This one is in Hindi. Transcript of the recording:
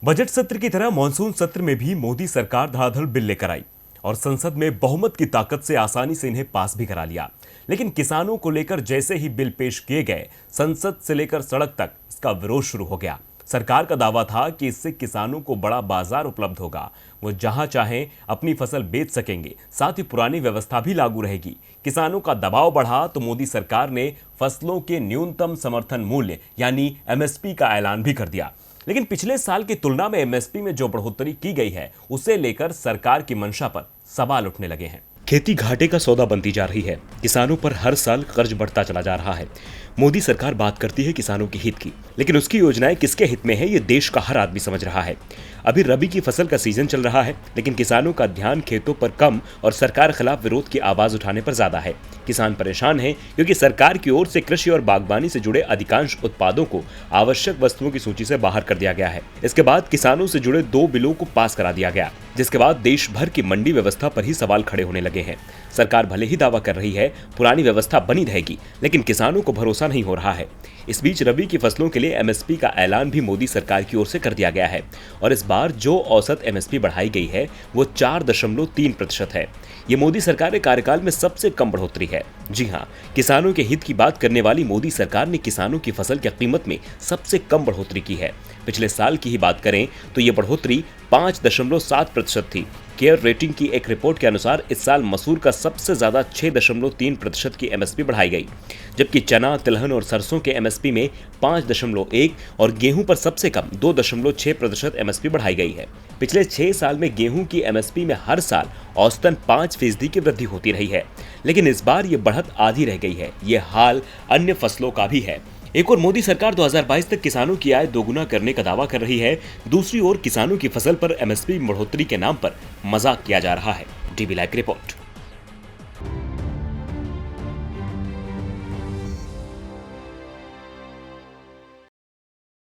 बजट सत्र की तरह मॉनसून सत्र में भी मोदी सरकार धड़ाधड़ बिल लेकर आई और संसद में बहुमत की ताकत से आसानी से इन्हें पास भी करा लिया। लेकिन किसानों को लेकर जैसे ही बिल पेश किए गए, संसद से लेकर सड़क तक इसका विरोध शुरू हो गया। सरकार का दावा था कि इससे किसानों को बड़ा बाजार उपलब्ध होगा, वो जहां चाहें अपनी फसल बेच सकेंगे, साथ ही पुरानी व्यवस्था भी लागू रहेगी। किसानों का दबाव बढ़ा तो मोदी सरकार ने फसलों के न्यूनतम समर्थन मूल्य यानी एमएसपी का ऐलान भी कर दिया। लेकिन पिछले साल की तुलना में एमएसपी में जो बढ़ोतरी की गई है, उसे लेकर सरकार की मंशा पर सवाल उठने लगे हैं। खेती घाटे का सौदा बनती जा रही है। किसानों पर हर साल कर्ज बढ़ता चला जा रहा है। मोदी सरकार बात करती है किसानों के हित की, लेकिन उसकी योजनाएं किसके हित में है, ये देश का हर आदमी समझ रहा है। अभी रबी की फसल का सीजन चल रहा है, लेकिन किसानों का ध्यान खेतों पर कम और सरकार खिलाफ विरोध की आवाज उठाने पर ज्यादा है। किसान परेशान हैं क्योंकि सरकार की ओर से कृषि और बागवानी से जुड़े अधिकांश उत्पादों को आवश्यक वस्तुओं की सूची से बाहर कर दिया गया है। इसके बाद किसानों से जुड़े 2 बिलों को पास करा दिया गया, जिसके बाद देश भर की मंडी व्यवस्था पर ही सवाल खड़े होने लगे हैं। सरकार भले ही दावा कर रही है पुरानी व्यवस्था बनी रहेगी, लेकिन किसानों को भरोसा नहीं हो रहा है। इस बीच रबी की फसलों के लिए एमएसपी का ऐलान भी मोदी सरकार की ओर से कर दिया गया है और इस बार जो औसत एमएसपी बढ़ाई गई है वो 4.3% है। ये मोदी सरकार के कार्यकाल में सबसे कम बढ़ोतरी है। जी हां, किसानों के हित की बात करने वाली मोदी सरकार ने किसानों की फसल की कीमत में सबसे कम बढ़ोतरी की है। पिछले साल की ही बात करें तो ये बढ़ोतरी 5.7% थी। केयर रेटिंग की एक रिपोर्ट के अनुसार इस साल मसूर का सबसे ज्यादा 6.3% की एमएसपी बढ़ाई गई, जबकि चना, तिलहन और सरसों के एमएसपी में 5.1 और गेहूं पर सबसे कम 2.6% एमएसपी बढ़ाई गई है। पिछले 6 साल में गेहूं की एमएसपी में हर साल औसतन 5% की वृद्धि होती रही है, लेकिन इस बार ये बढ़त आधी रह गई है। ये हाल अन्य फसलों का भी है। एक और मोदी सरकार 2022 तक किसानों की आय दोगुना करने का दावा कर रही है, दूसरी ओर किसानों की फसल पर एमएसपी बढ़ोतरी के नाम पर मजाक किया जा रहा है। डीबी लाइव की रिपोर्ट।